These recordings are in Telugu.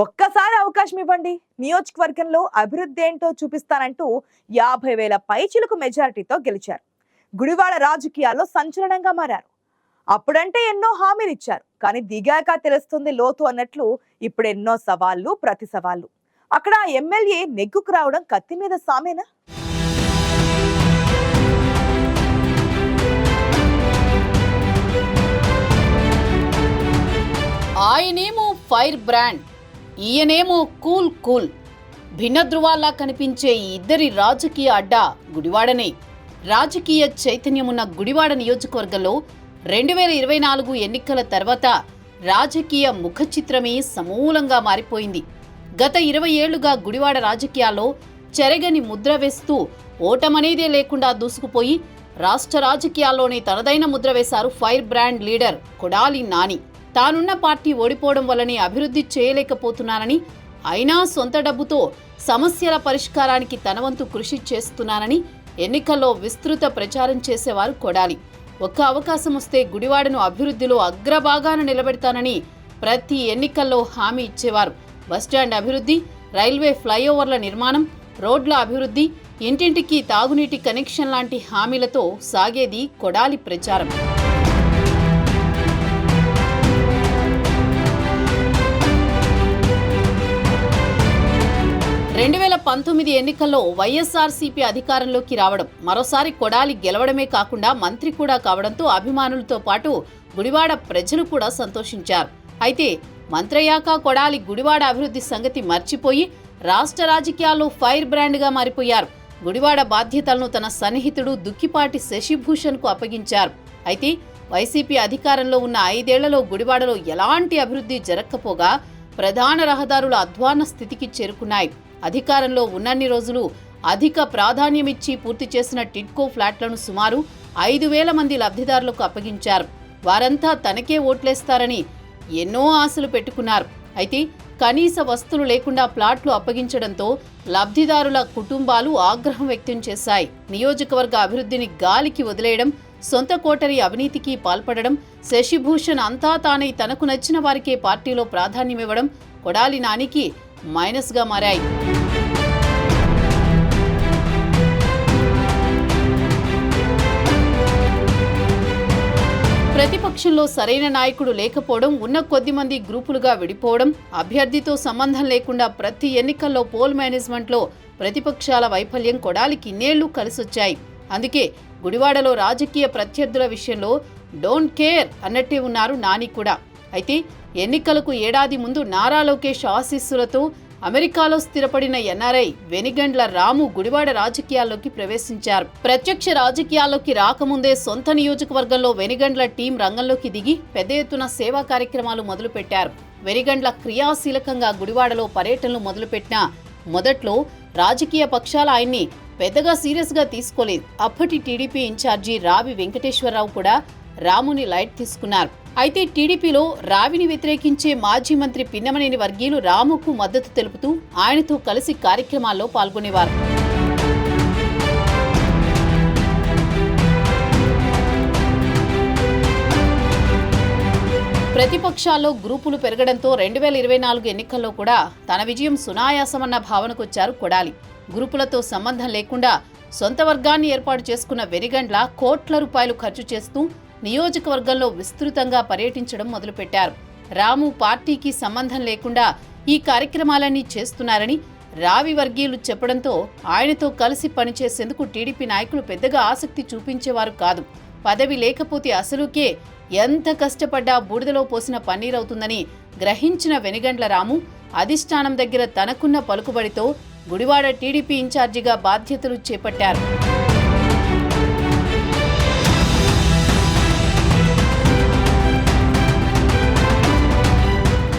ఒక్కసారి అవకాశం ఇవ్వండి, నియోజకవర్గంలో అభివృద్ధి ఏంటో చూపిస్తానంటూ 50,000 పైచిలకు మెజారిటీతో గెలిచారు. గుడివాడ రాజకీయాల్లో సంచలనంగా మారారు. అప్పుడంటే ఎన్నో హామీలు ఇచ్చారు, కానీ దిగాక తెలుస్తుంది లోతు అన్నట్లు ఇప్పుడు ఎన్నో సవాళ్లు ప్రతి సవాళ్లు. అక్కడ ఎమ్మెల్యే నెగ్గుకు రావడం కత్తి మీద సామేనా? ఆయనేమో ఫైర్ బ్రాండ్, ఈయనేమో కూల్ కూల్. భిన్న ధృవాల్లా కనిపించే ఈ ఇద్దరి రాజకీయ అడ్డా గుడివాడనే. రాజకీయ చైతన్యమున్న గుడివాడ నియోజకవర్గంలో 2024 ఎన్నికల తర్వాత రాజకీయ ముఖ చిత్రమే సమూలంగా మారిపోయింది. గత 20 ఏళ్లుగా గుడివాడ రాజకీయాల్లో చెరగని ముద్ర వేస్తూ ఓటమనేదే లేకుండా దూసుకుపోయి రాష్ట్ర రాజకీయాల్లోనే తనదైన ముద్ర వేశారు fire brand leader Kodali Nani. తానున్న పార్టీ ఓడిపోవడం వల్లనే అభివృద్ధి చేయలేకపోతున్నానని, అయినా సొంత డబ్బుతో సమస్యల పరిష్కారానికి తనవంతు కృషి చేస్తున్నానని ఎన్నికల్లో విస్తృత ప్రచారం చేసేవారు కొడాలి. ఒక్క అవకాశం వస్తే గుడివాడను అభివృద్ధిలో అగ్రభాగాన నిలబెడతానని ప్రతి ఎన్నికల్లో హామీ ఇచ్చేవారు. బస్టాండ్ అభివృద్ధి, రైల్వే ఫ్లైఓవర్ల నిర్మాణం, రోడ్ల అభివృద్ధి, ఇంటింటికి తాగునీటి కనెక్షన్ లాంటి హామీలతో సాగేది కొడాలి ప్రచారం. 2019 ఎన్నికల్లో వైఎస్ఆర్సీపీ అధికారంలోకి రావడం, మరోసారి కొడాలి గెలవడమే కాకుండా మంత్రి కూడా కావడంతో అభిమానులతో పాటు గుడివాడ ప్రజలు కూడా సంతోషించారు. అయితే మంత్రయ్యాక కొడాలి గుడివాడ అభివృద్ధి సంగతి మర్చిపోయి రాష్ట్ర రాజకీయాల్లో ఫైర్ బ్రాండ్గా మారిపోయారు. గుడివాడ బాధ్యతలను తన సన్నిహితుడు దుక్కిపాటి శశిభూషణ్కు అప్పగించారు. అయితే వైసీపీ అధికారంలో ఉన్న 5 ఏళ్లలో గుడివాడలో ఎలాంటి అభివృద్ధి జరగకపోగా ప్రధాన రహదారుల అధ్వాన్న స్థితికి చేరుకున్నాయి. అధికారంలో ఉన్నన్ని రోజులు అధిక ప్రాధాన్యమిచ్చి పూర్తి చేసిన టిడ్కో ఫ్లాట్లను సుమారు 5,000 మంది లబ్ధిదారులకు అప్పగించారు. వారంతా తనకే ఓట్లేస్తారని ఎన్నో ఆశలు పెట్టుకున్నారు. అయితే కనీస వస్తువులు లేకుండా ప్లాట్లు అప్పగించడంతో లబ్ధిదారుల కుటుంబాలు ఆగ్రహం వ్యక్తం చేశాయి. నియోజకవర్గ అభివృద్ధిని గాలికి వదిలేయడం, సొంత కోటరి అవినీతికి పాల్పడడం, శశిభూషణ్ అంతా తానై తనకు నచ్చిన వారికే పార్టీలో ప్రాధాన్యమివ్వడం కొడాలి నానికి మైనస్గా మారాయి. ప్రతిపక్షంలో సరైన నాయకుడు లేకపోవడం, ఉన్న కొద్ది మంది గ్రూపులుగా విడిపోవడం, అభ్యర్థితో సంబంధం లేకుండా ప్రతి ఎన్నికల్లో పోల్ మేనేజ్మెంట్లో ప్రతిపక్షాల వైఫల్యం కొడాలికి ఇన్నేళ్లు కలిసొచ్చాయి. అందుకే గుడివాడలో రాజకీయ ప్రత్యర్థుల విషయంలో డోంట్ కేర్ అన్నట్టే ఉన్నారు నాని కూడా. అయితే ఎన్నికలకు ఏడాది ముందు నారా లోకేష్ ఆశీస్సులతో అమెరికాలో స్థిరపడిన ఎన్ఆర్ఐ వెనిగండ్ల రాము గుడివాడ రాజకీయాల్లోకి ప్రవేశించారు. ప్రత్యక్ష రాజకీయాల్లోకి రాకముందే సొంత నియోజకవర్గంలో వెనిగండ్ల టీం రంగంలోకి దిగి పెద్ద ఎత్తున సేవా కార్యక్రమాలు మొదలుపెట్టారు. వెనిగండ్ల క్రియాశీలకంగా గుడివాడలో పర్యటనలు మొదలుపెట్టిన మొదట్లో రాజకీయ పక్షాలు ఆయన్ని పెద్దగా సీరియస్గా తీసుకోలేదు. అప్పటి టీడీపీ ఇన్ఛార్జి రావి వెంకటేశ్వరరావు కూడా రాముని లైట్ తీసుకున్నారు. అయితే టీడీపీలో రావిని వ్యతిరేకించే మాజీ మంత్రి పిన్నమనేని వర్గీయులు రాముకు మద్దతు తెలుపుతూ ఆయనతో కలిసి కార్యక్రమాల్లో పాల్గొనేవారు. ప్రతిపక్షాల్లో గ్రూపులు పెరగడంతో 2024 ఎన్నికల్లో కూడా తన విజయం సునాయాసమన్న భావనకొచ్చారు కొడాలి. గ్రూపులతో సంబంధం లేకుండా సొంత వర్గాన్ని ఏర్పాటు చేసుకున్న వెనిగండ్ల కోట్ల రూపాయలు ఖర్చు చేస్తూ నియోజకవర్గంలో విస్తృతంగా పర్యటించడం మొదలుపెట్టారు. రాము పార్టీకి సంబంధం లేకుండా ఈ కార్యక్రమాలన్నీ చేస్తున్నారని రావి వర్గీయులు చెప్పడంతో ఆయనతో కలిసి పనిచేసేందుకు టీడీపీ నాయకులు పెద్దగా ఆసక్తి చూపించేవారు కాదు. పదవి లేకపోతే అసలుకే ఎంత కష్టపడ్డా బూడిదలో పోసిన పన్నీరవుతుందని గ్రహించిన వెనిగండ్ల రాము అధిష్టానం దగ్గర తనకున్న పలుకుబడితో గుడివాడ టీడీపీ ఇన్ఛార్జిగా బాధ్యతలు చేపట్టారు.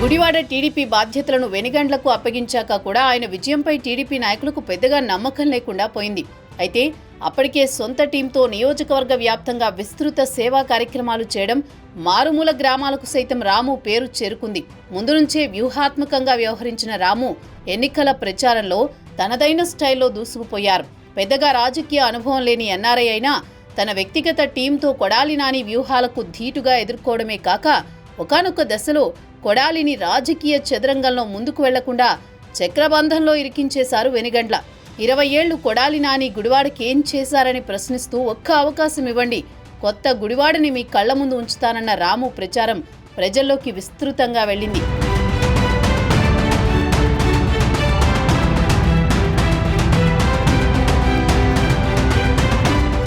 గుడివాడ టీడీపీ బాధ్యతలను వెనిగండ్లకు అప్పగించాక కూడా ఆయన విజయంపై టీడీపీ నాయకులకు పెద్దగా నమ్మకం లేకుండా పోయింది. అయితే అప్పటికే సొంత టీంతో నియోజకవర్గ వ్యాప్తంగా విస్తృత సేవా కార్యక్రమాలు చేయడం, మారుమూల గ్రామాలకు సైతం రాము పేరు చేరుకుంది. ముందు నుంచే వ్యూహాత్మకంగా వ్యవహరించిన రాము ఎన్నికల ప్రచారంలో తనదైన స్టైల్లో దూసుకుపోయారు. పెద్దగా రాజకీయ అనుభవం లేని ఎన్ఆర్ఐ అయినా తన వ్యక్తిగత టీంతో కొడాలి నాని వ్యూహాలకు ధీటుగా ఎదుర్కోవడమే కాక ఒకానొక దశలో కొడాలిని రాజకీయ చదరంగంలో ముందుకు వెళ్లకుండా చక్రబంధంలో ఇరికించేశారు వెనిగండ్ల. 20 ఏళ్లు కొడాలి నాని గుడివాడకి ఏం చేశారని ప్రశ్నిస్తూ ఒక్క అవకాశం ఇవ్వండి, కొత్త గుడివాడని మీ కళ్ల ముందు ఉంచుతానన్న రాము ప్రచారం ప్రజల్లోకి విస్తృతంగా వెళ్ళింది.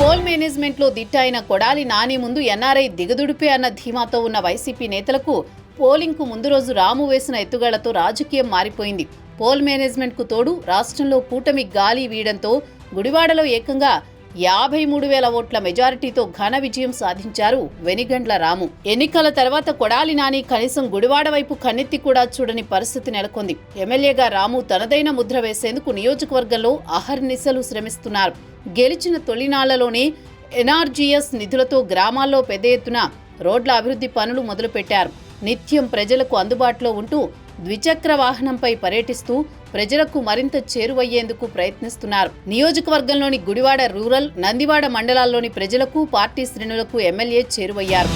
పోల్ మేనేజ్మెంట్లో దిట్ట అయిన కొడాలి నాని ముందు ఎన్ఆర్ఐ దిగదుడిపే అన్న ధీమాతో ఉన్న వైసీపీ నేతలకు పోలింగ్కు ముందు రోజు రాము వేసిన ఎత్తుగడతో రాజకీయం మారిపోయింది. పోల్ మేనేజ్మెంట్కు తోడు రాష్ట్రంలో కూటమి గాలి వీయడంతో గుడివాడలో ఏకంగా 53,000 ఓట్ల మెజారిటీతో ఘన విజయం సాధించారు వెనిగండ్ల రాము. ఎన్నికల తర్వాత కొడాలి నాని కనీసం గుడివాడ వైపు కన్నెత్తి కూడా చూడని పరిస్థితి నెలకొంది. ఎమ్మెల్యేగా రాము తనదైన ముద్ర వేసేందుకు నియోజకవర్గంలో అహర్నిశలు శ్రమిస్తున్నారు. గెలిచిన తొలినాళ్లలోనే ఎన్ఆర్జీఎస్ నిధులతో గ్రామాల్లో పెద్ద ఎత్తున రోడ్ల అభివృద్ధి పనులు మొదలుపెట్టారు. నిత్యం ప్రజలకు అందుబాటులో ఉంటూ ద్విచక్ర వాహనంపై పర్యటిస్తూ ప్రజలకు మరింత చేరువయ్యేందుకు ప్రయత్నిస్తున్నారు. నియోజకవర్గంలోని గుడివాడ రూరల్, నందివాడ మండలాల్లోని ప్రజలకు పార్టీ శ్రేణులకు ఎమ్మెల్యే చేరువయ్యారు.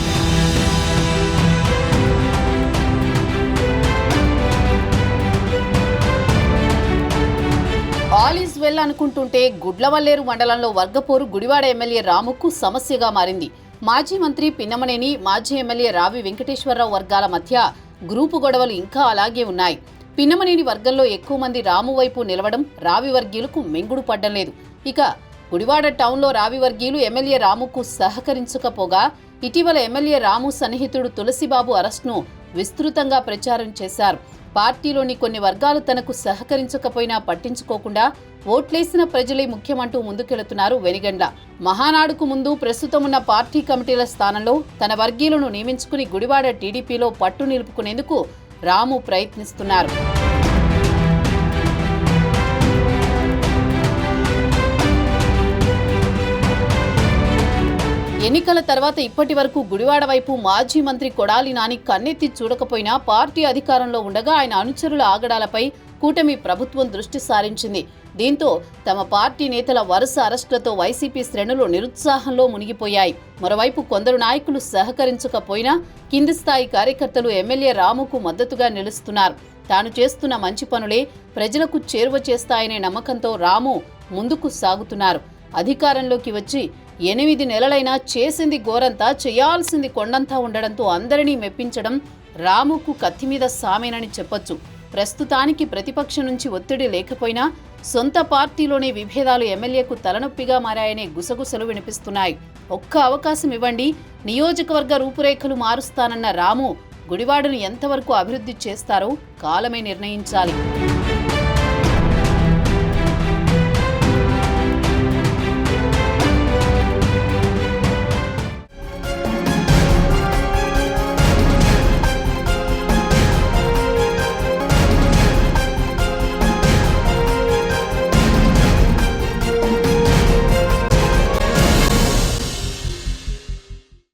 ఆల్ ఈజ్ వెల్ అనుకుంటుంటే గుడ్లవల్లేరు మండలంలో వర్గపోరు గుడివాడ ఎమ్మెల్యే రాముకు సమస్యగా మారింది. మాజీ మంత్రి పిన్నమనేని, మాజీ ఎమ్మెల్యే రావి వెంకటేశ్వరరావు వర్గాల మధ్య గ్రూపు గొడవలు ఇంకా అలాగే ఉన్నాయి. పిన్నమనేని వర్గంలో ఎక్కువ మంది రాము వైపు నిలవడం రావి వర్గీయులకు మెంగుడు పడ్డం లేదు. ఇక గుడివాడ టౌన్లో రావి వర్గీయులు ఎమ్మెల్యే రాముకు సహకరించకపోగా ఇటీవల ఎమ్మెల్యే రాము సన్నిహితుడు తులసిబాబు అరెస్ట్ను విస్తృతంగా ప్రచారం చేశారు. పార్టీలోని కొన్ని వర్గాలు తనకు సహకరించకపోయినా పట్టించుకోకుండా ఓట్లేసిన ప్రజలే ముఖ్యమంటూ ముందుకెళుతున్నారు వెనిగండ్ల. మహానాడుకు ముందు ప్రస్తుతం ఉన్న పార్టీ కమిటీల స్థానంలో తన వర్గీయులను నియమించుకుని గుడివాడ టీడీపీలో పట్టు నిలుపుకునేందుకు రాము ప్రయత్నిస్తున్నారు. ఎన్నికల తర్వాత ఇప్పటి వరకు గుడివాడ వైపు మాజీ మంత్రి కొడాలి నాని కన్నెత్తి చూడకపోయినా పార్టీ అధికారంలో ఉండగా ఆయన అనుచరుల ఆగడాలపై కూటమి ప్రభుత్వం దృష్టి సారించింది. దీంతో తమ పార్టీ నేతల వరుస అరెస్టులతో వైసీపీ శ్రేణులు నిరుత్సాహంలో మునిగిపోయాయి. మరోవైపు కొందరు నాయకులు సహకరించకపోయినా కింది స్థాయి కార్యకర్తలు ఎమ్మెల్యే రాముకు మద్దతుగా నిలుస్తున్నారు. తాను చేస్తున్న మంచి పనులే ప్రజలకు చేరువ చేస్తాయనే నమ్మకంతో రాము ముందుకు సాగుతున్నారు. అధికారంలోకి వచ్చి 8 నెలలైనా చేసింది గోరంతా, చేయాల్సింది కొండంతా ఉండడంతో అందరినీ మెప్పించడం రాముకు కత్తిమీద సామేనని చెప్పొచ్చు. ప్రస్తుతానికి ప్రతిపక్షం నుంచి ఒత్తిడి లేకపోయినా సొంత పార్టీలోనే విభేదాలు ఎమ్మెల్యేకు తలనొప్పిగా మారాయనే గుసగుసలు వినిపిస్తున్నాయి. ఒక్క అవకాశం ఇవ్వండి, నియోజకవర్గ రూపురేఖలు మారుస్తానన్న రాము గుడివాడను ఎంతవరకు అభివృద్ధి చేస్తారో కాలమే నిర్ణయించాలి.